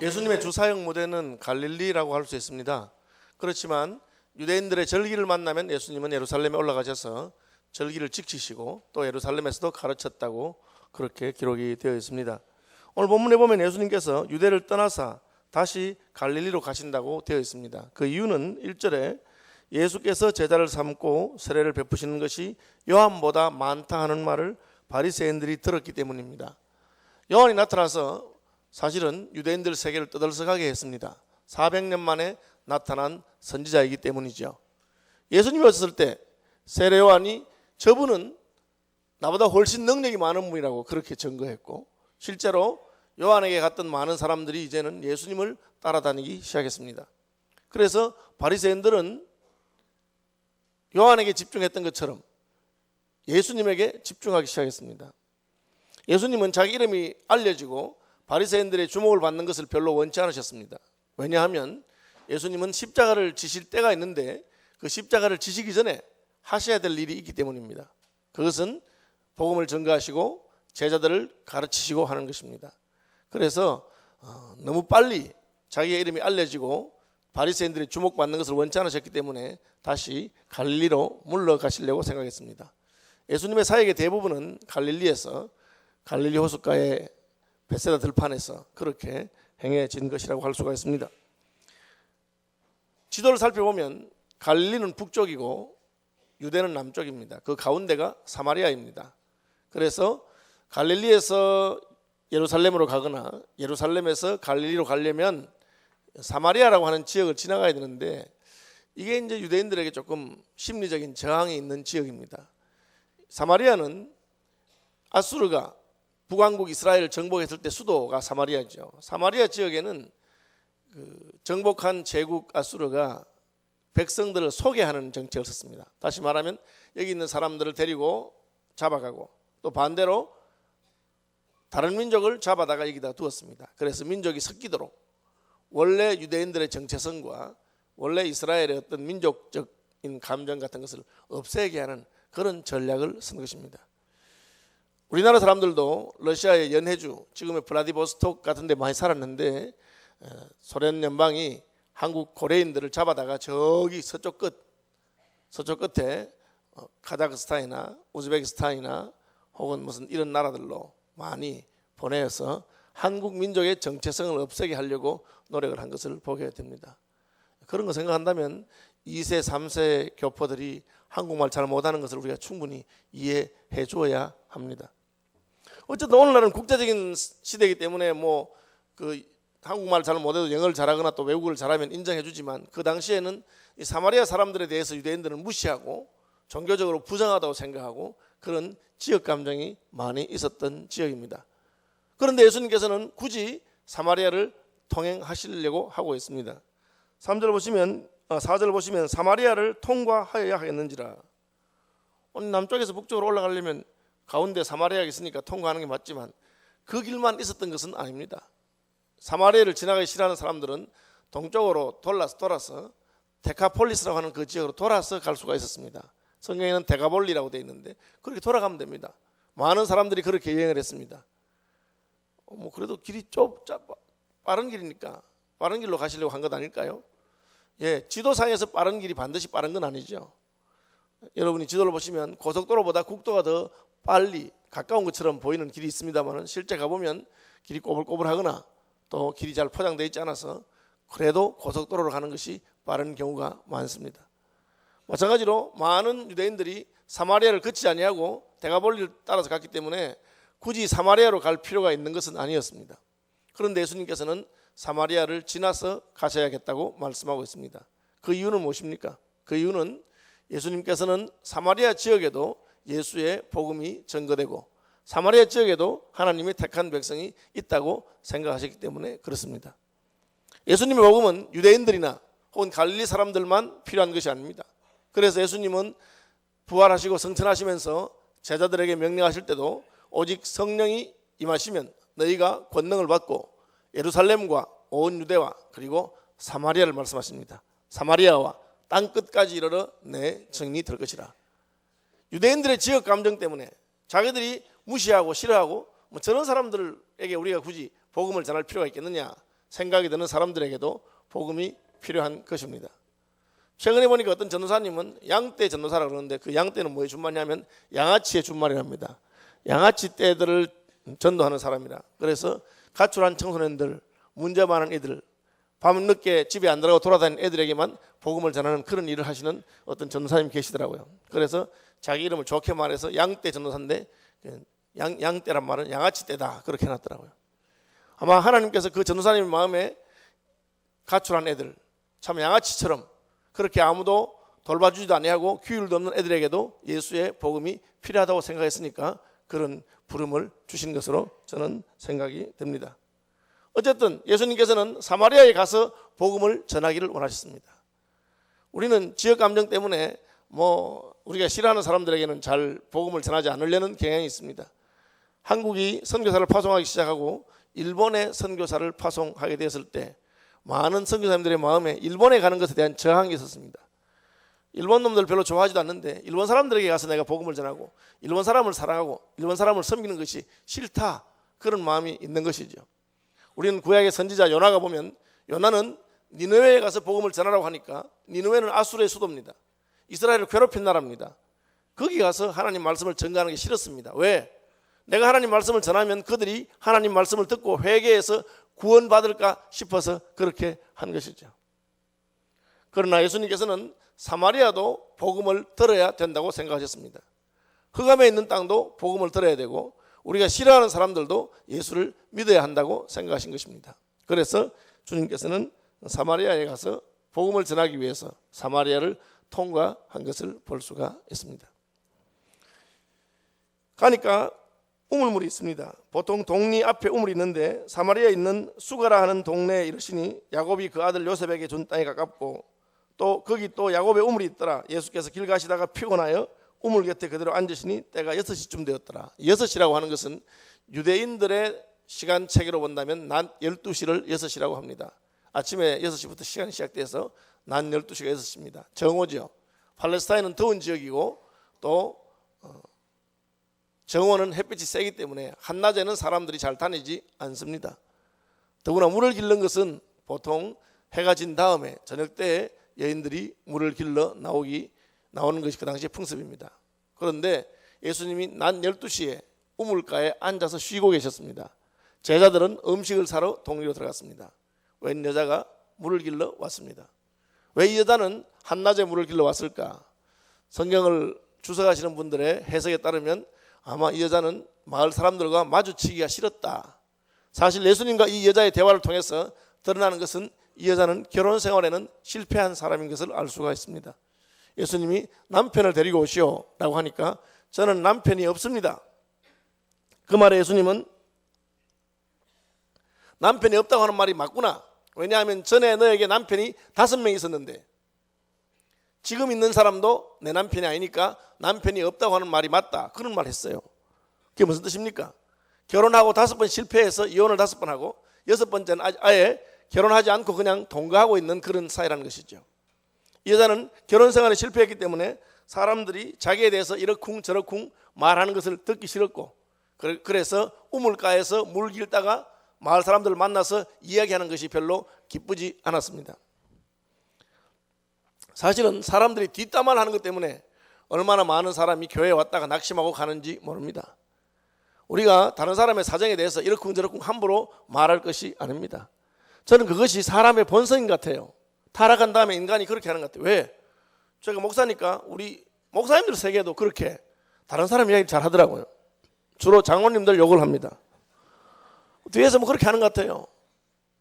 예수님의 주 사역 무대는 갈릴리라고 할 수 있습니다. 그렇지만 유대인들의 절기를 만나면 예수님은 예루살렘에 올라가셔서 절기를 지키시고 또 예루살렘에서도 가르쳤다고 그렇게 기록이 되어 있습니다. 오늘 본문에 보면 예수님께서 유대를 떠나사 다시 갈릴리로 가신다고 되어 있습니다. 그 이유는 1절에 예수께서 제자를 삼고 세례를 베푸시는 것이 요한보다 많다 하는 말을 바리새인들이 들었기 때문입니다. 요한이 나타나서 사실은 유대인들 세계를 떠들썩하게 했습니다. 400년 만에 나타난 선지자이기 때문이죠. 예수님이 오셨을 때 세례 요한이 저분은 나보다 훨씬 능력이 많은 분이라고 그렇게 증거했고, 실제로 요한에게 갔던 많은 사람들이 이제는 예수님을 따라다니기 시작했습니다. 그래서 바리새인들은 요한에게 집중했던 것처럼 예수님에게 집중하기 시작했습니다. 예수님은 자기 이름이 알려지고 바리새인들의 주목을 받는 것을 별로 원치 않으셨습니다. 왜냐하면 예수님은 십자가를 지실 때가 있는데 그 십자가를 지시기 전에 하셔야 될 일이 있기 때문입니다. 그것은 복음을 전가하시고 제자들을 가르치시고 하는 것입니다. 그래서 너무 빨리 자기의 이름이 알려지고 바리새인들이 주목받는 것을 원치 않으셨기 때문에 다시 갈릴리로 물러가시려고 생각했습니다. 예수님의 사역의 대부분은 갈릴리에서 갈릴리 호숫가의 베세다 들판에서 그렇게 행해진 것이라고 할 수가 있습니다. 지도를 살펴보면 갈릴리는 북쪽이고 유대는 남쪽입니다. 그 가운데가 사마리아입니다. 그래서 갈릴리에서 예루살렘으로 가거나 예루살렘에서 갈릴리로 가려면 사마리아라고 하는 지역을 지나가야 되는데 이게 이제 유대인들에게 조금 심리적인 저항이 있는 지역입니다. 사마리아는 아수르가 북왕국 이스라엘을 정복했을 때 수도가 사마리아죠. 사마리아 지역에는 정복한 제국 아수르가 백성들을 소개하는 정책을 썼습니다. 다시 말하면 여기 있는 사람들을 데리고 잡아가고 또 반대로 다른 민족을 잡아다가 여기다 두었습니다. 그래서 민족이 섞이도록 원래 유대인들의 정체성과 원래 이스라엘의 어떤 민족적인 감정 같은 것을 없애게 하는 그런 전략을 쓴 것입니다. 우리나라 사람들도 러시아의 연해주, 지금의 블라디보스톡 같은 데 많이 살았는데 소련 연방이 한국 고려인들을 잡아다가 저기 서쪽 끝에 카자흐스탄이나 우즈베키스탄이나 혹은 무슨 이런 나라들로 많이 보내어서 한국 민족의 정체성을 없애게 하려고 노력을 한 것을 보게 됩니다. 그런 거 생각한다면 2세, 3세 교포들이 한국말 잘 못하는 것을 우리가 충분히 이해해 주어야 합니다. 어쨌든 오늘날은 국제적인 시대이기 때문에 한국말 잘 못해도 영어를 잘하거나 또 외국어를 잘하면 인정해 주지만 그 당시에는 이 사마리아 사람들에 대해서 유대인들은 무시하고 종교적으로 부정하다고 생각하고 그런 지역 감정이 많이 있었던 지역입니다. 그런데 예수님께서는 굳이 사마리아를 통행하시려고 하고 있습니다. 4절 보시면 사마리아를 통과하여야 하겠는지라. 오늘 남쪽에서 북쪽으로 올라가려면 가운데 사마리아가 있으니까 통과하는 게 맞지만 그 길만 있었던 것은 아닙니다. 사마리아를 지나가기 싫어하는 사람들은 동쪽으로 돌아서 데카폴리스라고 하는 그 지역으로 돌아서 갈 수가 있었습니다. 성경에는 데가볼리라고 되어 있는데 그렇게 돌아가면 됩니다. 많은 사람들이 그렇게 여행을 했습니다. 그래도 길이 빠른 길이니까 빠른 길로 가시려고 한 것 아닐까요? 지도상에서 빠른 길이 반드시 빠른 건 아니죠. 여러분이 지도를 보시면 고속도로보다 국도가 더 빨리 가까운 것처럼 보이는 길이 있습니다만 실제 가보면 길이 꼬불꼬불하거나 또 길이 잘 포장되어 있지 않아서 그래도 고속도로로 가는 것이 빠른 경우가 많습니다. 마찬가지로 많은 유대인들이 사마리아를 거치지 아니하고 데가볼리를 따라서 갔기 때문에 굳이 사마리아로 갈 필요가 있는 것은 아니었습니다. 그런데 예수님께서는 사마리아를 지나서 가셔야겠다고 말씀하고 있습니다. 그 이유는 무엇입니까? 그 이유는 예수님께서는 사마리아 지역에도 예수의 복음이 전거되고 사마리아 지역에도 하나님의 택한 백성이 있다고 생각하셨기 때문에 그렇습니다. 예수님의 복음은 유대인들이나 혹은 갈릴리 사람들만 필요한 것이 아닙니다. 그래서 예수님은 부활하시고 승천하시면서 제자들에게 명령하실 때도 오직 성령이 임하시면 너희가 권능을 받고 예루살렘과 온 유대와 그리고 사마리아를 말씀하십니다. 사마리아와 땅끝까지 이르러 내 증인이 될 것이라. 유대인들의 지역 감정 때문에 자기들이 무시하고 싫어하고 저런 사람들에게 우리가 굳이 복음을 전할 필요가 있겠느냐 생각이 드는 사람들에게도 복음이 필요한 것입니다. 최근에 보니까 어떤 전도사님은 양떼 전도사라고 그러는데 그 양떼는 뭐에 준말이냐면 양아치의 준말이랍니다. 양아치 떼들을 전도하는 사람이라. 그래서 가출한 청소년들, 문제 많은 애들, 밤늦게 집에 안 들어가고 돌아다니는 애들에게만 복음을 전하는 그런 일을 하시는 어떤 전도사님이 계시더라고요. 그래서 자기 이름을 좋게 말해서 양떼 전도사인데 양떼란 말은 양아치 떼다 그렇게 해놨더라고요. 아마 하나님께서 그 전도사님 마음에 가출한 애들, 참 양아치처럼 그렇게 아무도 돌봐주지도 아니하고 규율도 없는 애들에게도 예수의 복음이 필요하다고 생각했으니까 그런 부름을 주신 것으로 저는 생각이 됩니다. 어쨌든 예수님께서는 사마리아에 가서 복음을 전하기를 원하셨습니다. 우리는 지역 감정 때문에 우리가 싫어하는 사람들에게는 잘 복음을 전하지 않으려는 경향이 있습니다. 한국이 선교사를 파송하기 시작하고 일본에 선교사를 파송하게 되었을 때 많은 선교사님들의 마음에 일본에 가는 것에 대한 저항이 있었습니다. 일본 놈들 별로 좋아하지도 않는데 일본 사람들에게 가서 내가 복음을 전하고 일본 사람을 사랑하고 일본 사람을 섬기는 것이 싫다, 그런 마음이 있는 것이죠. 우리는 구약의 선지자 요나가 보면 요나는 니느웨에 가서 복음을 전하라고 하니까 니느웨는 아수르의 수도입니다. 이스라엘을 괴롭힌 나라입니다. 거기 가서 하나님 말씀을 전가하는 게 싫었습니다. 왜? 내가 하나님 말씀을 전하면 그들이 하나님 말씀을 듣고 회개해서 구원받을까 싶어서 그렇게 한 것이죠. 그러나 예수님께서는 사마리아도 복음을 들어야 된다고 생각하셨습니다. 흑암에 있는 땅도 복음을 들어야 되고 우리가 싫어하는 사람들도 예수를 믿어야 한다고 생각하신 것입니다. 그래서 주님께서는 사마리아에 가서 복음을 전하기 위해서 사마리아를 통과한 것을 볼 수가 있습니다. 가니까 우물물이 있습니다. 보통 동리 앞에 우물이 있는데 사마리아에 있는 수가라 하는 동네에 이르시니 야곱이 그 아들 요셉에게 준 땅에 가깝고 또 거기 또 야곱의 우물이 있더라. 예수께서 길 가시다가 피곤하여 우물 곁에 그대로 앉으시니 때가 6시쯤 되었더라. 6시라고 하는 것은 유대인들의 시간 체계로 본다면 낮 12시를 6시라고 합니다. 아침에 6시부터 시간이 시작돼서 낮 12시가 6시입니다. 정오죠. 팔레스타인은 더운 지역이고 또 정오는 햇빛이 세기 때문에 한낮에는 사람들이 잘 다니지 않습니다. 더구나 물을 길른 것은 보통 해가 진 다음에 저녁 때에 여인들이 물을 길러 나오는 것이 그 당시의 풍습입니다. 그런데 예수님이 낮 12시에 우물가에 앉아서 쉬고 계셨습니다. 제자들은 음식을 사러 동리로 들어갔습니다. 웬 여자가 물을 길러 왔습니다. 왜 이 여자는 한낮에 물을 길러 왔을까? 성경을 주석하시는 분들의 해석에 따르면 아마 이 여자는 마을 사람들과 마주치기가 싫었다. 사실 예수님과 이 여자의 대화를 통해서 드러나는 것은 이 여자는 결혼 생활에는 실패한 사람인 것을 알 수가 있습니다. 예수님이 남편을 데리고 오시오 라고 하니까 저는 남편이 없습니다. 그 말에 예수님은 남편이 없다고 하는 말이 맞구나. 왜냐하면 전에 너에게 남편이 5명 있었는데 지금 있는 사람도 내 남편이 아니니까 남편이 없다고 하는 말이 맞다. 그런 말 했어요. 그게 무슨 뜻입니까? 결혼하고 5번 실패해서 이혼을 5번 하고 6번째는 아예 결혼하지 않고 그냥 동거하고 있는 그런 사이라는 것이죠. 이 여자는 결혼 생활에 실패했기 때문에 사람들이 자기에 대해서 이러쿵 저러쿵 말하는 것을 듣기 싫었고 그래서 우물가에서 물 길다가 마을 사람들을 만나서 이야기하는 것이 별로 기쁘지 않았습니다. 사실은 사람들이 뒷담화를 하는 것 때문에 얼마나 많은 사람이 교회에 왔다가 낙심하고 가는지 모릅니다. 우리가 다른 사람의 사정에 대해서 이러쿵저러쿵 함부로 말할 것이 아닙니다. 저는 그것이 사람의 본성인 것 같아요. 타락한 다음에 인간이 그렇게 하는 것 같아요. 왜? 제가 목사니까 우리 목사님들 세계도 그렇게 다른 사람 이야기 잘 하더라고요. 주로 장로님들 욕을 합니다. 뒤에서 그렇게 하는 것 같아요.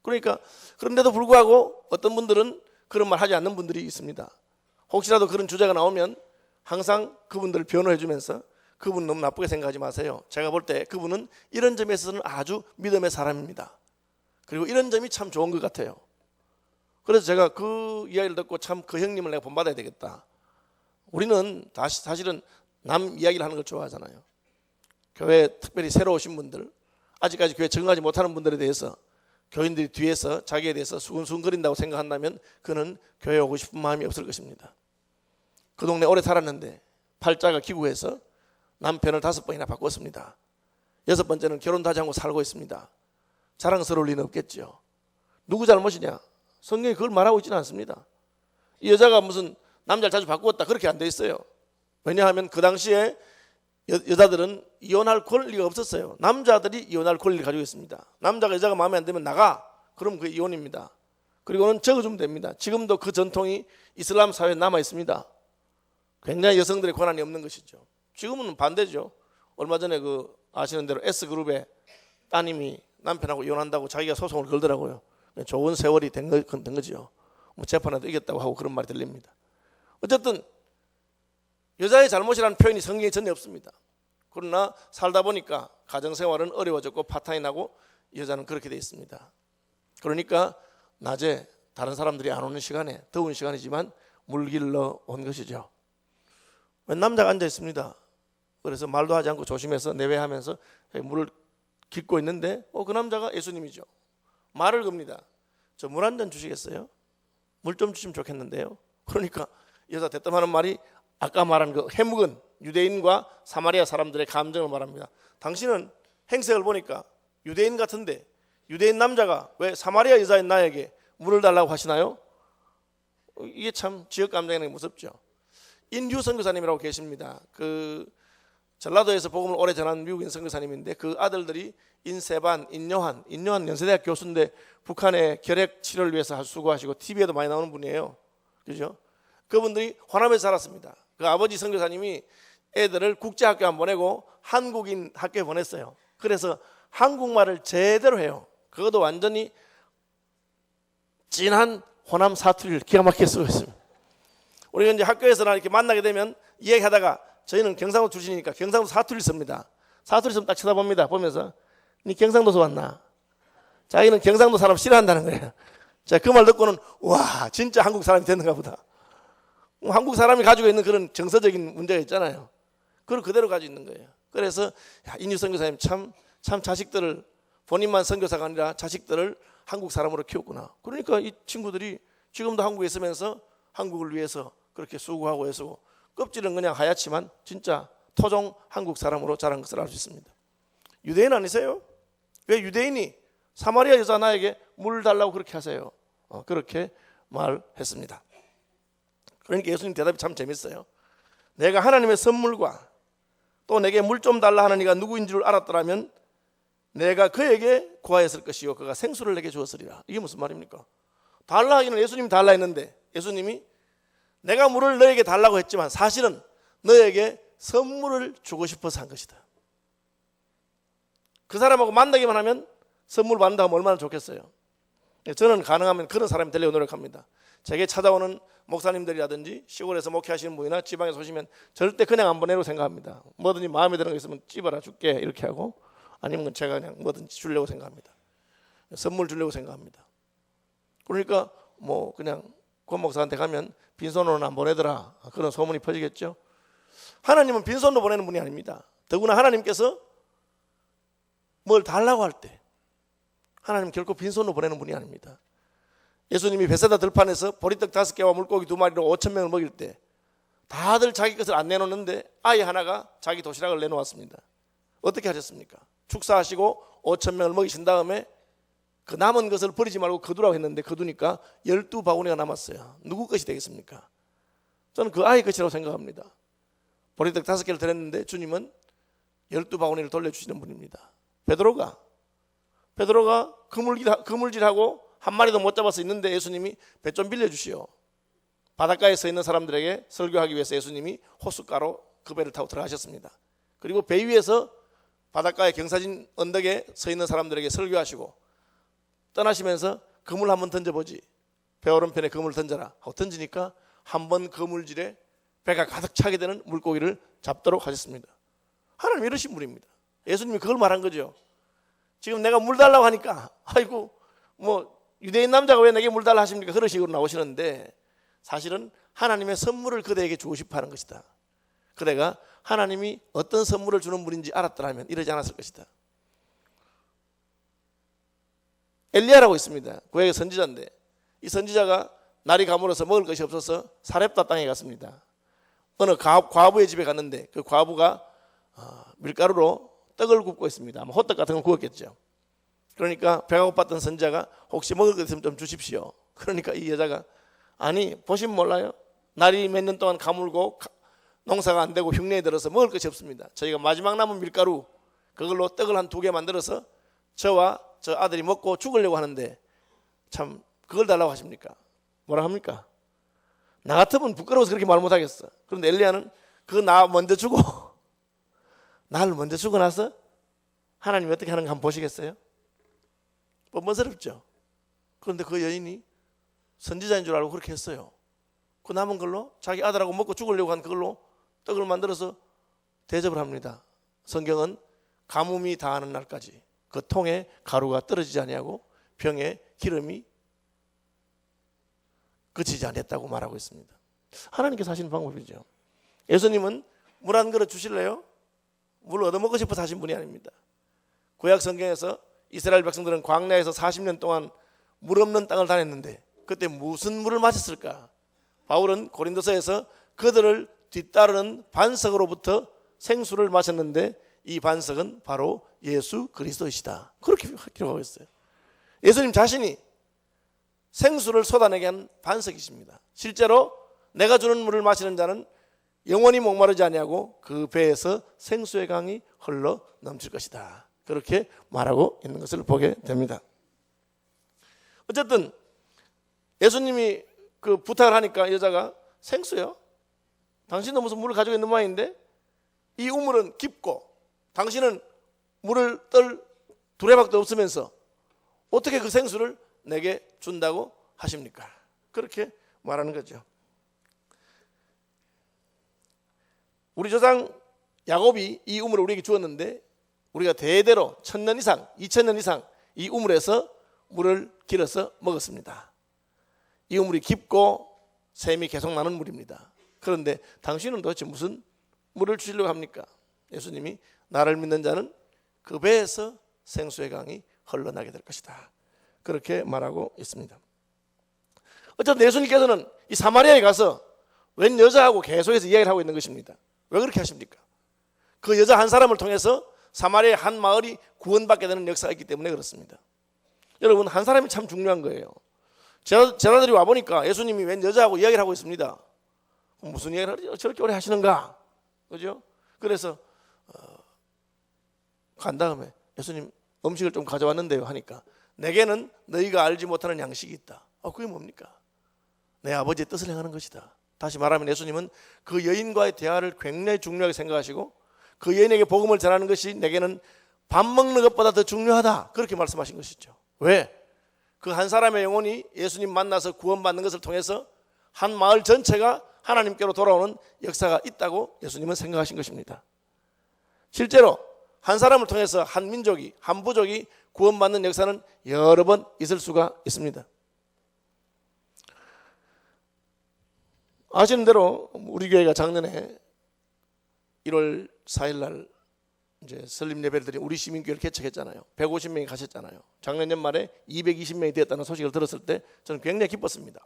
그러니까 그런데도 불구하고 어떤 분들은 그런 말 하지 않는 분들이 있습니다. 혹시라도 그런 주제가 나오면 항상 그분들을 변호해 주면서 그분 너무 나쁘게 생각하지 마세요. 제가 볼 때 그분은 이런 점에 있어서는 아주 믿음의 사람입니다. 그리고 이런 점이 참 좋은 것 같아요. 그래서 제가 그 이야기를 듣고 참 그 형님을 내가 본받아야 되겠다. 우리는 사실은 남 이야기를 하는 걸 좋아하잖아요. 교회에 특별히 새로 오신 분들, 아직까지 교회 적응하지 못하는 분들에 대해서 교인들이 뒤에서 자기에 대해서 수근수근거린다고 생각한다면 그는 교회에 오고 싶은 마음이 없을 것입니다. 그 동네 오래 살았는데 팔자가 기구해서 남편을 5번이나 바꿨습니다. 6번째는 결혼도 하지 않고 살고 있습니다. 자랑스러울 리는 없겠죠. 누구 잘못이냐? 성경이 그걸 말하고 있지는 않습니다. 이 여자가 무슨 남자를 자주 바꾸었다 그렇게 안 돼 있어요. 왜냐하면 그 당시에 여자들은 이혼할 권리가 없었어요. 남자들이 이혼할 권리를 가지고 있습니다. 남자가 여자가 마음에 안 들면 나가. 그럼 그게 이혼입니다. 그리고는 적어주면 됩니다. 지금도 그 전통이 이슬람 사회에 남아 있습니다. 굉장히 여성들의 권한이 없는 것이죠. 지금은 반대죠. 얼마 전에 그 아시는 대로 S그룹의 따님이 남편하고 이혼한다고 자기가 소송을 걸더라고요. 좋은 세월이 된 거죠. 뭐 재판에도 이겼다고 하고 그런 말이 들립니다. 어쨌든 여자의 잘못이라는 표현이 성경에 전혀 없습니다. 그러나 살다 보니까 가정생활은 어려워졌고 파탄이 나고 여자는 그렇게 돼 있습니다. 그러니까 낮에 다른 사람들이 안 오는 시간에 더운 시간이지만 물 길러 온 것이죠. 남자가 앉아 있습니다. 그래서 말도 하지 않고 조심해서 내외하면서 물을 깃고 있는데 그 남자가 예수님이죠. 말을 겁니다. 저 물 한 잔 주시겠어요? 물 좀 주시면 좋겠는데요. 그러니까 여자 대뜸하는 말이 아까 말한 그 해묵은 유대인과 사마리아 사람들의 감정을 말합니다. 당신은 행색을 보니까 유대인 같은데 유대인 남자가 왜 사마리아 여자인 나에게 물을 달라고 하시나요? 이게 참 지역 감정이 무섭죠. 인휴 선교사님이라고 계십니다. 그 전라도에서 복음을 오래 전한 미국인 선교사님인데 그 아들들이 인세반, 인요한 연세대학 교수인데 북한의 결핵 치료를 위해서 수고하시고 TV에도 많이 나오는 분이에요. 그죠? 그분들이 호남에서 살았습니다. 그 아버지 선교사님이 애들을 국제학교 안 보내고 한국인 학교에 보냈어요. 그래서 한국말을 제대로 해요. 그것도 완전히 진한 호남 사투리를 기가 막히게 쓰고 있습니다. 우리가 이제 학교에서나 이렇게 만나게 되면 이야기하다가 저희는 경상도 출신이니까 경상도 사투리를 씁니다. 사투리 쓰면 딱 쳐다봅니다. 보면서 니 경상도에서 왔나? 자기는 경상도 사람 싫어한다는 거예요. 자, 그 말 듣고는 와 진짜 한국 사람이 됐는가 보다. 한국 사람이 가지고 있는 그런 정서적인 문제가 있잖아요. 그걸 그대로 가지고 있는 거예요. 그래서 인유 선교사님 참 자식들을 본인만 선교사가 아니라 자식들을 한국 사람으로 키웠구나. 그러니까 이 친구들이 지금도 한국에 있으면서 한국을 위해서 그렇게 수고하고 애쓰고 껍질은 그냥 하얗지만 진짜 토종 한국 사람으로 자란 것을 알 수 있습니다. 유대인 아니세요? 왜 유대인이 사마리아 여자 나에게 물 달라고 그렇게 하세요? 그렇게 말했습니다. 그러니까 예수님 대답이 참 재밌어요. 내가 하나님의 선물과 또 내게 물 좀 달라 하는 이가 누구인 줄 알았더라면 내가 그에게 구하였을 것이요 그가 생수를 내게 주었으리라. 이게 무슨 말입니까? 달라 하기는 예수님이 달라 했는데 예수님이 내가 물을 너에게 달라고 했지만 사실은 너에게 선물을 주고 싶어서 한 것이다. 그 사람하고 만나기만 하면 선물 받는다 하면 얼마나 좋겠어요. 저는 가능하면 그런 사람이 되려고 노력합니다. 제게 찾아오는 목사님들이라든지 시골에서 목회하시는 분이나 지방에서 오시면 절대 그냥 안 보내려고 생각합니다. 뭐든지 마음에 드는 거 있으면 찝어라 줄게 이렇게 하고 아니면 제가 그냥 뭐든지 주려고 생각합니다. 선물 주려고 생각합니다. 그러니까 뭐 그냥 권 목사한테 가면 빈손으로는 안 보내더라 그런 소문이 퍼지겠죠. 하나님은 빈손으로 보내는 분이 아닙니다. 더구나 하나님께서 뭘 달라고 할 때 하나님 결코 빈손으로 보내는 분이 아닙니다. 예수님이 베세다 들판에서 보리떡 5개와 물고기 2마리로 5,000명을 먹일 때 다들 자기 것을 안 내놓는데 아이 하나가 자기 도시락을 내놓았습니다. 어떻게 하셨습니까? 축사하시고 5,000명을 먹이신 다음에 그 남은 것을 버리지 말고 거두라고 했는데 거두니까 12바구니가 남았어요. 누구 것이 되겠습니까? 저는 그 아이 것이라고 생각합니다. 보리떡 5개를 드렸는데 주님은 12바구니를 돌려주시는 분입니다. 베드로가 그물질하고 한 마리도 못 잡아서 있는데 예수님이 배 좀 빌려주시오. 바닷가에 서 있는 사람들에게 설교하기 위해서 예수님이 호숫가로 그 배를 타고 들어가셨습니다. 그리고 배 위에서 바닷가의 경사진 언덕에 서 있는 사람들에게 설교하시고 떠나시면서 그물 한번 던져보지. 배 오른편에 그물을 던져라 하고 던지니까 한 번 그물질에 배가 가득 차게 되는 물고기를 잡도록 하셨습니다. 하나님 이러신 분입니다. 예수님이 그걸 말한 거죠. 지금 내가 물 달라고 하니까 아이고 뭐 유대인 남자가 왜 내게 물 달라 하십니까? 그런 식으로 나오시는데 사실은 하나님의 선물을 그대에게 주고 싶어 하는 것이다. 그대가 하나님이 어떤 선물을 주는 분인지 알았더라면 이러지 않았을 것이다. 엘리야라고 있습니다. 구약의 선지자인데 이 선지자가 날이 가물어서 먹을 것이 없어서 사렙다 땅에 갔습니다. 어느 과부의 집에 갔는데 그 과부가 밀가루로 떡을 굽고 있습니다. 아마 호떡 같은 걸 구웠겠죠. 그러니까 배가 고팠던 선지자가 혹시 먹을 것 있으면 좀 주십시오. 그러니까 이 여자가 아니 보시면 몰라요? 날이 몇 년 동안 가물고 농사가 안 되고 흉내에 들어서 먹을 것이 없습니다. 저희가 마지막 남은 밀가루 그걸로 떡을 한 2개 만들어서 저와 저 아들이 먹고 죽으려고 하는데 참 그걸 달라고 하십니까? 뭐라 합니까? 나 같으면 부끄러워서 그렇게 말 못하겠어. 그런데 엘리야는 그거 나 먼저 주고 나를 먼저 주고 나서 하나님이 어떻게 하는가 한번 보시겠어요? 뻔뻔스럽죠. 그런데 그 여인이 선지자인 줄 알고 그렇게 했어요. 그 남은 걸로 자기 아들하고 먹고 죽으려고 한 그걸로 떡을 만들어서 대접을 합니다. 성경은 가뭄이 다하는 날까지 그 통에 가루가 떨어지지 아니하고 병에 기름이 그치지 않았다고 말하고 있습니다. 하나님께서 하시는 방법이죠. 예수님은 물 한 그릇 주실래요? 물 얻어먹고 싶어서 하신 분이 아닙니다. 구약 성경에서 이스라엘 백성들은 광야에서 40년 동안 물 없는 땅을 다녔는데 그때 무슨 물을 마셨을까? 바울은 고린도서에서 그들을 뒤따르는 반석으로부터 생수를 마셨는데 이 반석은 바로 예수 그리스도이시다. 그렇게 기록하고 있어요. 예수님 자신이 생수를 쏟아내게 한 반석이십니다. 실제로 내가 주는 물을 마시는 자는 영원히 목마르지 아니하고 그 배에서 생수의 강이 흘러 넘칠 것이다. 그렇게 말하고 있는 것을 보게 됩니다. 어쨌든 예수님이 그 부탁을 하니까 여자가 생수요? 당신도 무슨 물을 가지고 있는 모양인데 이 우물은 깊고 당신은 물을 떨 두레박도 없으면서 어떻게 그 생수를 내게 준다고 하십니까? 그렇게 말하는 거죠. 우리 조상 야곱이 이 우물을 우리에게 주었는데 우리가 대대로 1000년 이상, 2000년 이상 이 우물에서 물을 길어서 먹었습니다. 이 우물이 깊고 샘이 계속 나는 물입니다. 그런데 당신은 도대체 무슨 물을 주시려고 합니까? 예수님이 나를 믿는 자는 그 배에서 생수의 강이 흘러나게 될 것이다. 그렇게 말하고 있습니다. 어쨌든 예수님께서는 이 사마리아에 가서 웬 여자하고 계속해서 이야기를 하고 있는 것입니다. 왜 그렇게 하십니까? 그 여자 한 사람을 통해서 사마리아 한 마을이 구원받게 되는 역사가 있기 때문에 그렇습니다. 여러분 한 사람이 참 중요한 거예요. 제자들이 와보니까 예수님이 웬 여자하고 이야기를 하고 있습니다. 무슨 이야기를 저렇게 오래 하시는가? 그죠? 그래서 간 다음에 예수님 음식을 좀 가져왔는데요 하니까 내게는 너희가 알지 못하는 양식이 있다. 그게 뭡니까? 내 아버지의 뜻을 행하는 것이다. 다시 말하면 예수님은 그 여인과의 대화를 굉장히 중요하게 생각하시고 그 여인에게 복음을 전하는 것이 내게는 밥 먹는 것보다 더 중요하다. 그렇게 말씀하신 것이죠. 왜? 그 한 사람의 영혼이 예수님 만나서 구원받는 것을 통해서 한 마을 전체가 하나님께로 돌아오는 역사가 있다고 예수님은 생각하신 것입니다. 실제로 한 사람을 통해서 한 민족이, 한 부족이 구원받는 역사는 여러 번 있을 수가 있습니다. 아시는 대로 우리 교회가 작년에 1월 4일 날 이제 설립 예배를 드린 우리 시민교회를 개척했잖아요. 150명이 가셨잖아요. 작년 연말에 220명이 되었다는 소식을 들었을 때 저는 굉장히 기뻤습니다.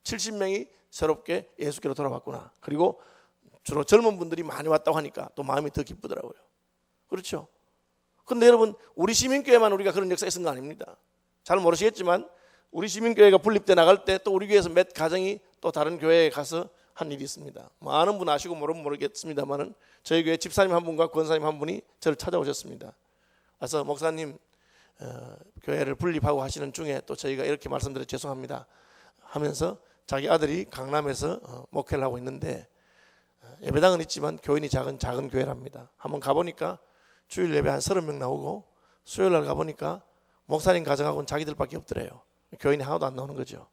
70명이 새롭게 예수께로 돌아왔구나. 그리고 주로 젊은 분들이 많이 왔다고 하니까 또 마음이 더 기쁘더라고요. 그렇죠? 그런데 여러분 우리 시민교회만 우리가 그런 역사가 있는 거 아닙니다. 잘 모르시겠지만 우리 시민교회가 분립돼 나갈 때 또 우리 교회에서 몇 가정이 또 다른 교회에 가서 한 일이 있습니다. 많은 분 아시고 모르면 모르겠습니다만은 저희 교회 집사님 한 분과 권사님 한 분이 저를 찾아오셨습니다. 그래서 목사님 교회를 분립하고 하시는 중에 또 저희가 이렇게 말씀드려 죄송합니다 하면서 자기 아들이 강남에서 목회를 하고 있는데 예배당은 있지만 교인이 작은 교회랍니다. 한번 가보니까 주일 예배 한 30명 나오고 수요일 날 가보니까 목사님 가정하고는 자기들밖에 없더래요. 교인이 하나도 안 나오는 거죠.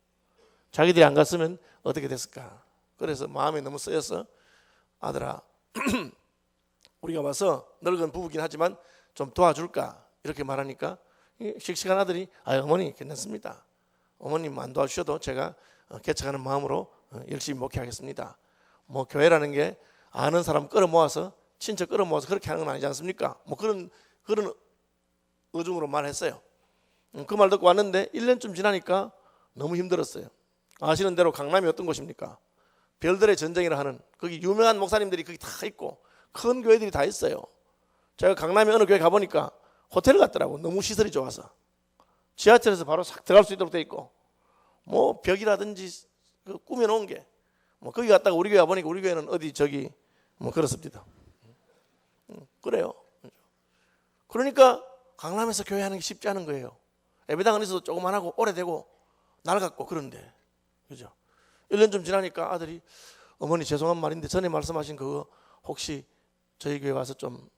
자기들이 안 갔으면 어떻게 됐을까. 그래서 마음이 너무 쓰여서 아들아 우리가 와서 늙은 부부긴 하지만 좀 도와줄까 이렇게 말하니까 씩씩한 아들이 어머니 괜찮습니다. 어머님 안 도와주셔도 제가 개척하는 마음으로 열심히 목회하겠습니다. 뭐 교회라는 게 아는 사람 끌어모아서 친척 끌어모아서 그렇게 하는 건 아니지 않습니까? 뭐 그런 의중으로 말했어요. 그 말 듣고 왔는데 1년쯤 지나니까 너무 힘들었어요. 아시는 대로 강남이 어떤 곳입니까? 별들의 전쟁이라 하는 거기 유명한 목사님들이 거기 다 있고 큰 교회들이 다 있어요. 제가 강남에 어느 교회 가보니까 호텔 같더라고. 너무 시설이 좋아서. 지하철에서 바로 싹 들어갈 수 있도록 돼 있고, 뭐 벽이라든지 그 꾸며놓은 게, 뭐 거기 갔다가 우리 교회 와보니까 우리 교회는 어디 저기 뭐 그렇습니다. 그래요. 그러니까 강남에서 교회하는 게 쉽지 않은 거예요. 예배당 안에서도 조그만하고 오래되고 낡았고 그런데, 그죠? 1년 좀 지나니까 아들이 어머니 죄송한 말인데 전에 말씀하신 그거 혹시 저희 교회 와서 좀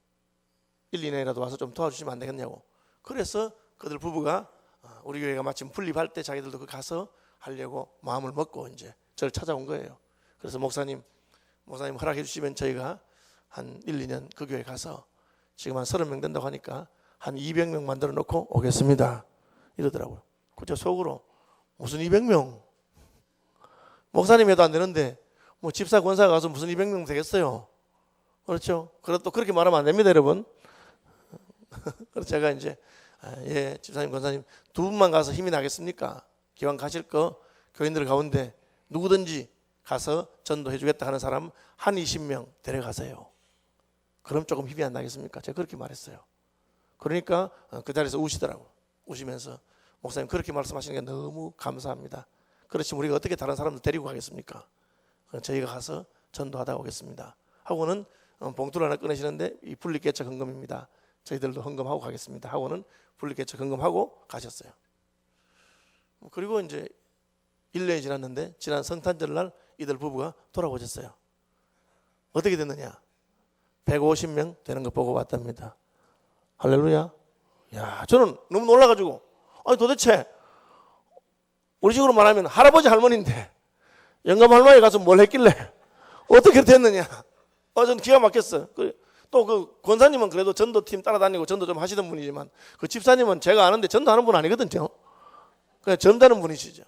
1, 2년이라도 와서 좀 도와주시면 안 되겠냐고. 그래서 그들 부부가 우리 교회가 마침 분립할 때 자기들도 그 가서 하려고 마음을 먹고 이제 저를 찾아온 거예요. 그래서 목사님 허락해 주시면 저희가 한 1, 2년 그 교회 가서 지금 한 30명 된다고 하니까 한 200명 만들어 놓고 오겠습니다 이러더라고요. 그저 속으로 무슨 200명, 목사님 해도 안 되는데 뭐 집사 권사 가서 무슨 200명 되겠어요. 그렇죠? 그래도 또 그렇게 말하면 안 됩니다 여러분. 그래서 제가 이제 예, 집사님 권사님 두 분만 가서 힘이 나겠습니까? 기왕 가실 거 교인들 가운데 누구든지 가서 전도해 주겠다 하는 사람 한 20명 데려가세요. 그럼 조금 힘이 안 나겠습니까? 제가 그렇게 말했어요. 그러니까 그 자리에서 우시더라고. 우시면서 목사님 그렇게 말씀하시는 게 너무 감사합니다. 그렇지만 우리가 어떻게 다른 사람들 데리고 가겠습니까? 저희가 가서 전도하다 오겠습니다 하고는 봉투를 하나 꺼내시는데 이 분립개척 헌금입니다. 저희들도 헌금하고 가겠습니다 하고는 분립개척 헌금하고 가셨어요. 그리고 이제 1년이 지났는데 지난 성탄절 날 이들 부부가 돌아오셨어요. 어떻게 됐느냐? 150명 되는 거 보고 왔답니다. 할렐루야. 야, 저는 너무 놀라가지고, 아니 도대체 우리 식으로 말하면 할아버지 할머니인데 영감 할머니 가서 뭘 했길래 어떻게 됐느냐? 저는 기가 막혔어. 또 그 권사님은 그래도 전도팀 따라다니고 전도 좀 하시던 분이지만 그 집사님은 제가 아는데 전도하는 분 아니거든요. 그냥 점다는 분이시죠.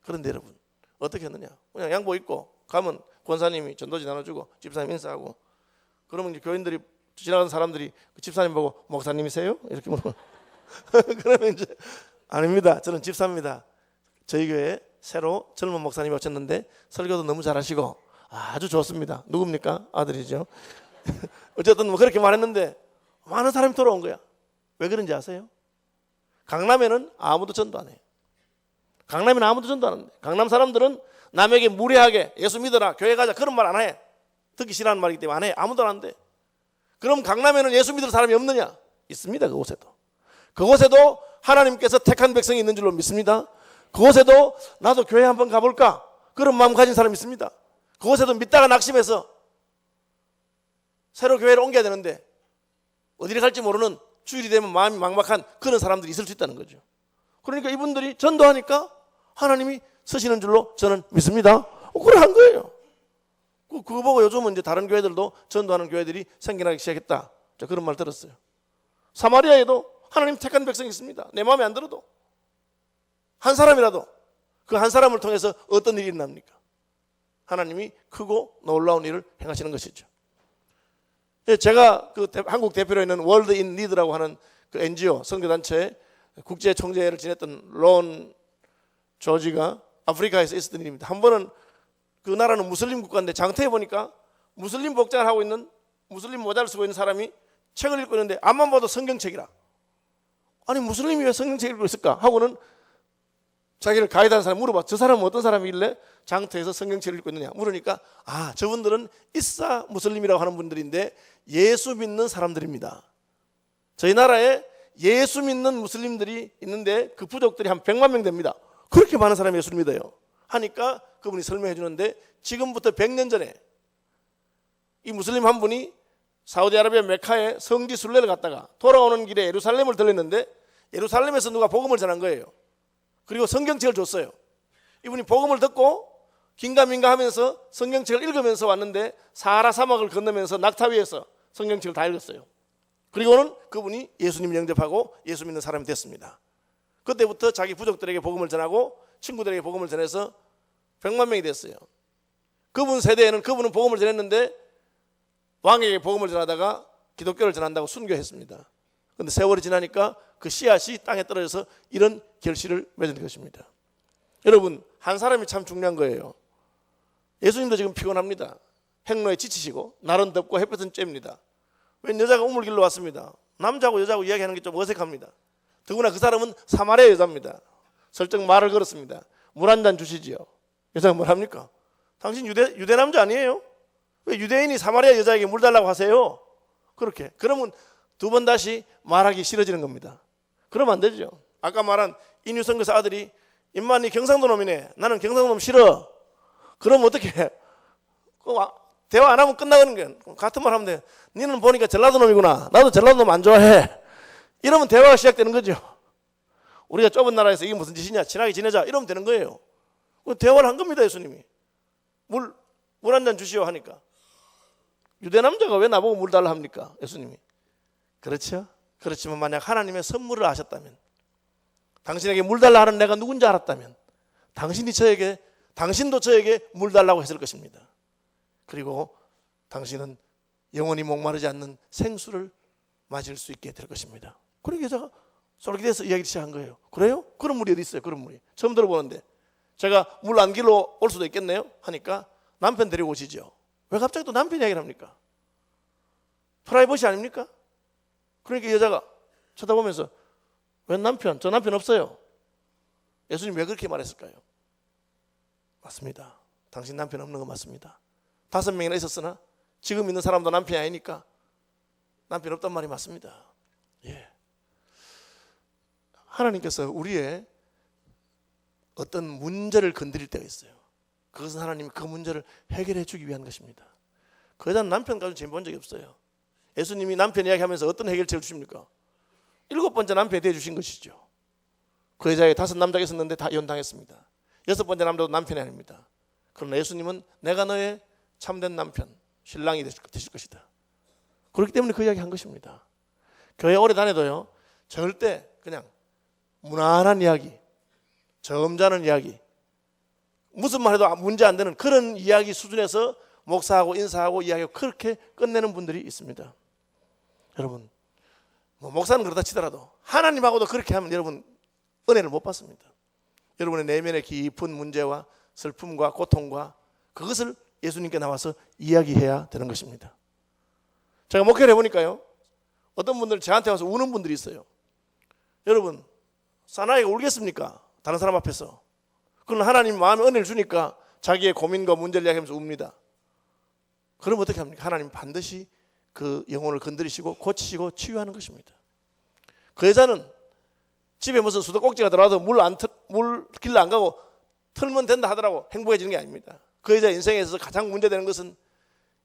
그런데 여러분 어떻게 했느냐? 그냥 양복 입고 가면 권사님이 전도지 나눠주고 집사님 인사하고, 그러면 이제 교인들이 지나가는 사람들이 그 집사님 보고 목사님이세요? 이렇게 물으면 그러면 이제 아닙니다. 저는 집사입니다. 저희 교회에 새로 젊은 목사님이 오셨는데 설교도 너무 잘하시고 아주 좋습니다. 누굽니까? 아들이죠. 어쨌든 뭐 그렇게 말했는데 많은 사람이 돌아온 거야. 왜 그런지 아세요? 강남에는 아무도 전도 안 해요. 강남에는 아무도 전도 안 하는데, 강남 사람들은 남에게 무례하게 예수 믿어라 교회 가자 그런 말 안 해. 듣기 싫어하는 말이기 때문에 안 해. 아무도 안 한대. 그럼 강남에는 예수 믿을 사람이 없느냐? 있습니다. 그곳에도 하나님께서 택한 백성이 있는 줄로 믿습니다. 그곳에도 나도 교회 한번 가볼까 그런 마음 가진 사람이 있습니다. 그곳에도 믿다가 낙심해서 새로 교회를 옮겨야 되는데 어디를 갈지 모르는, 주일이 되면 마음이 막막한 그런 사람들이 있을 수 있다는 거죠. 그러니까 이분들이 전도하니까 하나님이 쓰시는 줄로 저는 믿습니다. 그래 한 거예요. 그거 보고 요즘은 이제 다른 교회들도 전도하는 교회들이 생겨나기 시작했다. 자, 그런 말 들었어요. 사마리아에도 하나님 택한 백성이 있습니다. 내 마음에 안 들어도 한 사람이라도 그 한 사람을 통해서 어떤 일이 일어납니까? 하나님이 크고 놀라운 일을 행하시는 것이죠. 제가 그 한국 대표로 있는 월드 인 니드라고 하는 그 NGO 선교단체의 국제 총재를 지냈던 론 조지가 아프리카에서 있었던 일입니다. 한 번은 그 나라는 무슬림 국가인데 장터에 보니까 무슬림 복장을 하고 있는, 무슬림 모자를 쓰고 있는 사람이 책을 읽고 있는데 앞만 봐도 성경책이라. 아니 무슬림이 왜 성경책 읽고 있을까 하고는 자기를 가이드하는 사람 물어봐. 저 사람은 어떤 사람이길래 장터에서 성경책을 읽고 있느냐 물으니까 저분들은 이사 무슬림이라고 하는 분들인데 예수 믿는 사람들입니다. 저희 나라에 예수 믿는 무슬림들이 있는데 그 부족들이 한 100만 명 됩니다. 그렇게 많은 사람이 예수를 믿어요 하니까 그분이 설명해 주는데, 지금부터 100년 전에 이 무슬림 한 분이 사우디아라비아 메카에 성지 순례를 갔다가 돌아오는 길에 예루살렘을 들렸는데 예루살렘에서 누가 복음을 전한 거예요. 그리고 성경책을 줬어요. 이분이 복음을 듣고 긴가민가 하면서 성경책을 읽으면서 왔는데 사하라 사막을 건너면서 낙타 위에서 성경책을 다 읽었어요. 그리고는 그분이 예수님 영접하고 예수 믿는 사람이 됐습니다. 그때부터 자기 부족들에게 복음을 전하고 친구들에게 복음을 전해서 100만 명이 됐어요. 그분 세대에는 그분은 복음을 전했는데 왕에게 복음을 전하다가 기독교를 전한다고 순교했습니다. 그런데 세월이 지나니까 그 씨앗이 땅에 떨어져서 이런 결실을 맺은 것입니다. 여러분, 한 사람이 참 중요한 거예요. 예수님도 지금 피곤합니다. 행로에 지치시고 날은 덥고 햇볕은 쬐입니다. 웬 여자가 우물길로 왔습니다. 남자하고 여자하고 이야기하는 게 좀 어색합니다. 더구나 그 사람은 사마리아 여자입니다. 설정 말을 걸었습니다. 물 한 잔 주시지요. 여자가 뭘 합니까? 당신 유대 남자 아니에요? 왜 유대인이 사마리아 여자에게 물 달라고 하세요? 그렇게. 그러면 두 번 다시 말하기 싫어지는 겁니다. 그러면 안 되죠. 아까 말한 인유선교사 아들이 임만이 경상도 놈이네. 나는 경상도 놈 싫어. 그럼 어떻게 해? 대화 안 하면 끝나는 거야. 같은 말 하면 돼. 니는 보니까 전라도 놈이구나. 나도 전라도 놈 안 좋아해. 이러면 대화가 시작되는 거죠. 우리가 좁은 나라에서 이게 무슨 짓이냐. 친하게 지내자. 이러면 되는 거예요. 대화를 한 겁니다. 예수님이. 물 한 잔 주시오 하니까. 유대 남자가 왜 나보고 물 달라 합니까? 예수님이. 그렇죠? 그렇지만 만약 하나님의 선물을 아셨다면, 당신에게 물 달라 하는 내가 누군지 알았다면 당신도 저에게 물 달라고 했을 것입니다. 그리고 당신은 영원히 목마르지 않는 생수를 마실 수 있게 될 것입니다. 그러니까 여자가 솔깃해서 이야기를 시작한 거예요. 그래요? 그런 물이 어디 있어요? 그런 물이. 처음 들어보는데. 제가 물 안 길러 올 수도 있겠네요 하니까 남편 데리고 오시죠. 왜 갑자기 또 남편 이야기를 합니까? 프라이버시 아닙니까? 그러니까 여자가 쳐다보면서 웬 남편? 저 남편 없어요. 예수님 왜 그렇게 말했을까요? 맞습니다. 당신 남편 없는 거 맞습니다. 5명이나 있었으나 지금 있는 사람도 남편이 아니니까 남편 없단 말이 맞습니다. 예. 하나님께서 우리의 어떤 문제를 건드릴 때가 있어요. 그것은 하나님이 그 문제를 해결해 주기 위한 것입니다. 그 여자는 남편 가지고 재본 적이 없어요. 예수님이 남편 이야기하면서 어떤 해결책을 주십니까? 7번째 남편이 대주신 것이죠. 그 여자에 5 남자가 있었는데 다 이혼당했습니다. 6번째 남자도 남편이 아닙니다. 그러나 예수님은 내가 너의 참된 남편, 신랑이 되실 것이다. 그렇기 때문에 그 이야기 한 것입니다. 교회 오래 다녀도요, 절대 그냥 무난한 이야기, 점잖은 이야기, 무슨 말 해도 문제 안 되는 그런 이야기 수준에서 목사하고 인사하고 이야기하고 그렇게 끝내는 분들이 있습니다. 여러분, 목사는 그렇다 치더라도 하나님하고도 그렇게 하면 여러분 은혜를 못 받습니다. 여러분의 내면의 깊은 문제와 슬픔과 고통과 그것을 예수님께 나와서 이야기해야 되는 것입니다. 제가 목회를 해보니까요, 어떤 분들은 저한테 와서 우는 분들이 있어요. 여러분, 사나이가 울겠습니까? 다른 사람 앞에서. 그러나 하나님 마음에 은혜를 주니까 자기의 고민과 문제를 이야기하면서 웁니다. 그럼 어떻게 합니까? 하나님 반드시 그 영혼을 건드리시고 고치시고 치유하는 것입니다. 그 여자는 집에 무슨 수도꼭지가 들어와도 물 길러 안 가고 틀면 된다 하더라고 행복해지는 게 아닙니다. 그 여자 인생에 있어서 가장 문제되는 것은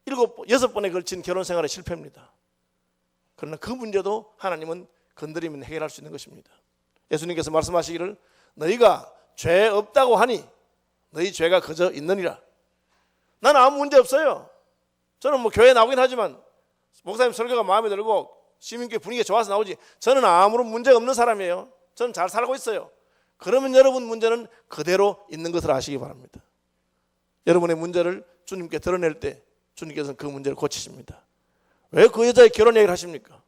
6번에 걸친 결혼 생활의 실패입니다. 그러나 그 문제도 하나님은 건드리면 해결할 수 있는 것입니다. 예수님께서 말씀하시기를 너희가 죄 없다고 하니 너희 죄가 그저 있느니라. 나는 아무 문제 없어요. 저는 교회에 나오긴 하지만 목사님 설교가 마음에 들고 시민교회 분위기가 좋아서 나오지 저는 아무런 문제가 없는 사람이에요. 저는 잘 살고 있어요. 그러면 여러분 문제는 그대로 있는 것을 아시기 바랍니다. 여러분의 문제를 주님께 드러낼 때 주님께서는 그 문제를 고치십니다. 왜 그 여자의 결혼 얘기를 하십니까?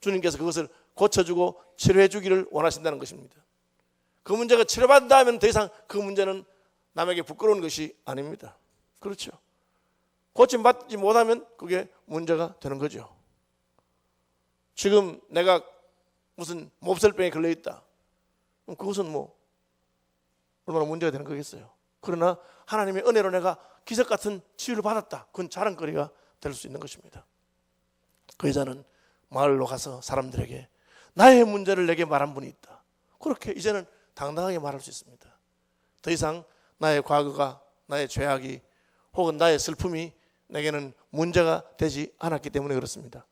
주님께서 그것을 고쳐주고 치료해 주기를 원하신다는 것입니다. 그 문제가 치료받는다 하면 더 이상 그 문제는 남에게 부끄러운 것이 아닙니다. 그렇죠. 고침받지 못하면 그게 문제가 되는 거죠. 지금 내가 무슨 몹쓸병에 걸려있다. 그럼 그것은 얼마나 문제가 되는 거겠어요. 그러나 하나님의 은혜로 내가 기적 같은 치유를 받았다. 그건 자랑거리가 될 수 있는 것입니다. 그 여자는 마을로 가서 사람들에게 나의 문제를 내게 말한 분이 있다. 그렇게 이제는 당당하게 말할 수 있습니다. 더 이상 나의 과거가, 나의 죄악이 혹은 나의 슬픔이 내게는 문제가 되지 않았기 때문에 그렇습니다.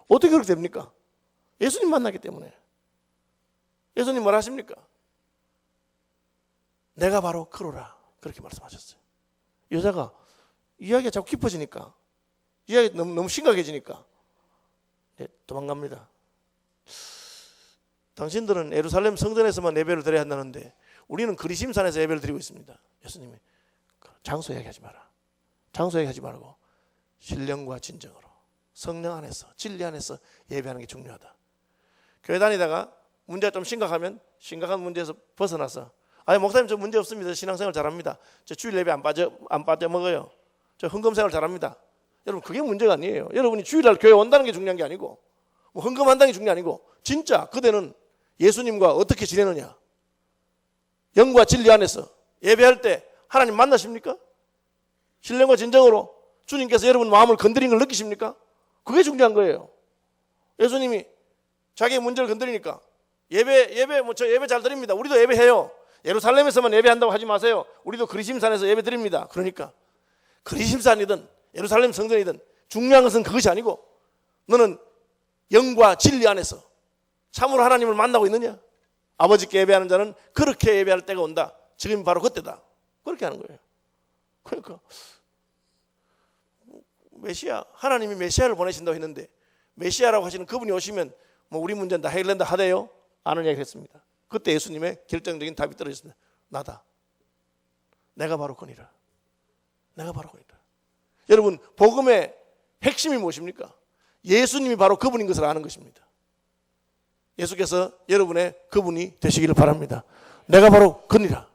어떻게 그렇게 됩니까? 예수님 만나기 때문에. 예수님 뭘 하십니까? 내가 바로 그로라 그렇게 말씀하셨어요. 여자가 이야기가 자꾸 깊어지니까, 이야기가 너무 심각해지니까 도망갑니다. 당신들은 예루살렘 성전에서만 예배를 드려야 한다는데 우리는 그리심산에서 예배를 드리고 있습니다. 예수님이 장소 얘기하지 마라. 장소 얘기하지 말고 신령과 진정으로 성령 안에서 진리 안에서 예배하는 게 중요하다. 교회 다니다가 문제가 좀 심각하면 심각한 문제에서 벗어나서 목사님 저 문제 없습니다. 신앙생활 잘합니다. 저 주일 예배 안 빠져먹어요. 저 헌금생활 잘합니다. 여러분 그게 문제가 아니에요. 여러분이 주일날 교회 온다는 게 중요한 게 아니고 뭐 헌금한다는 게 중요한 게 아니고 진짜 그대는 예수님과 어떻게 지내느냐, 영과 진리 안에서 예배할 때 하나님 만나십니까? 신령과 진정으로 주님께서 여러분 마음을 건드린 걸 느끼십니까? 그게 중요한 거예요. 예수님이 자기의 문제를 건드리니까 예배 뭐 저 예배 잘 드립니다. 우리도 예배해요. 예루살렘에서만 예배한다고 하지 마세요. 우리도 그리심산에서 예배 드립니다. 그러니까 그리심산이든 예루살렘 성전이든 중요한 것은 그것이 아니고 너는 영과 진리 안에서 참으로 하나님을 만나고 있느냐? 아버지께 예배하는 자는 그렇게 예배할 때가 온다. 지금이 바로 그때다. 그렇게 하는 거예요. 그러니까 메시아, 하나님이 메시아를 보내신다고 했는데 메시아라고 하시는 그분이 오시면 뭐 우리 문제는 다 해결된다 하대요? 안 하냐고 했습니다. 그때 예수님의 결정적인 답이 떨어졌습니다. 나다. 내가 바로 그니라. 내가 바로 그니라. 여러분, 복음의 핵심이 무엇입니까? 예수님이 바로 그분인 것을 아는 것입니다. 예수께서 여러분의 그분이 되시기를 바랍니다. 내가 바로 그니라.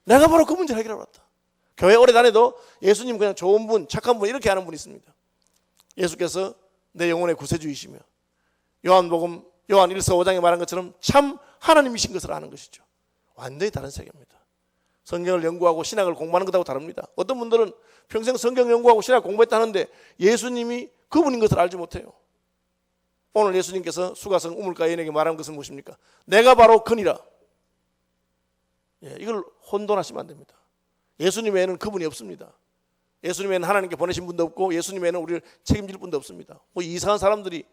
내가 바로 그 문제를 해결하러 왔다. 교회 오래 다녀도 예수님 그냥 좋은 분, 착한 분 이렇게 하는 분이 있습니다. 예수께서 내 영혼의 구세주이시며 요한 1서 5장에 말한 것처럼 참 하나님이신 것을 아는 것이죠. 완전히 다른 세계입니다. 성경을 연구하고 신학을 공부하는 것하고 다릅니다. 어떤 분들은 평생 성경 연구하고 신학 공부했다는데 예수님이 그분인 것을 알지 못해요. 오늘 예수님께서 수가성 우물가 여인에게 말한 것은 무엇입니까? 내가 바로 그니라. 이걸 혼돈하시면 안 됩니다. 예수님 외에는 그분이 없습니다. 예수님 외에는 하나님께 보내신 분도 없고 예수님 외에는 우리를 책임질 분도 없습니다. 뭐 이상한 사람들이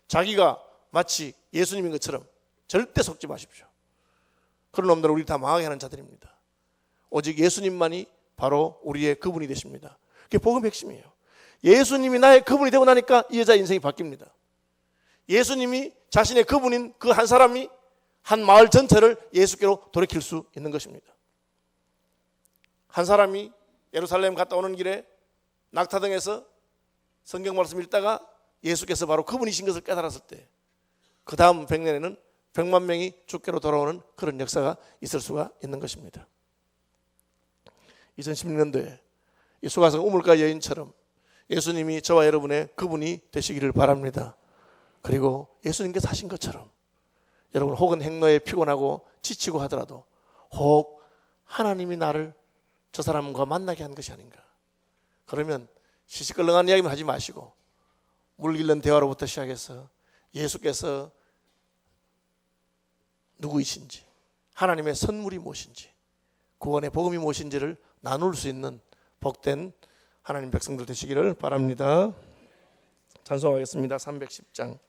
자기가 마치 예수님인 것처럼 절대 속지 마십시오. 그런 놈들은 우리 다 망하게 하는 자들입니다. 오직 예수님만이 바로 우리의 그분이 되십니다. 그게 복음의 핵심이에요. 예수님이 나의 그분이 되고 나니까 이 여자 인생이 바뀝니다. 예수님이 자신의 그분인 그 한 사람이 한 마을 전체를 예수께로 돌이킬 수 있는 것입니다. 한 사람이 예루살렘 갔다 오는 길에 낙타등에서 성경 말씀 읽다가 예수께서 바로 그분이신 것을 깨달았을 때 그 다음 100년에는 100만 명이 주께로 돌아오는 그런 역사가 있을 수가 있는 것입니다. 2016년도에 이 수가성 우물가 여인처럼 예수님이 저와 여러분의 그분이 되시기를 바랍니다. 그리고 예수님께서 하신 것처럼 여러분 혹은 행로에 피곤하고 지치고 하더라도 혹 하나님이 나를 저 사람과 만나게 한 것이 아닌가. 그러면 시시껄렁한 이야기만 하지 마시고 물 길른 대화로부터 시작해서 예수께서 누구이신지, 하나님의 선물이 무엇인지, 구원의 복음이 무엇인지를 나눌 수 있는 복된 하나님 백성들 되시기를 바랍니다. 찬송하겠습니다. 310장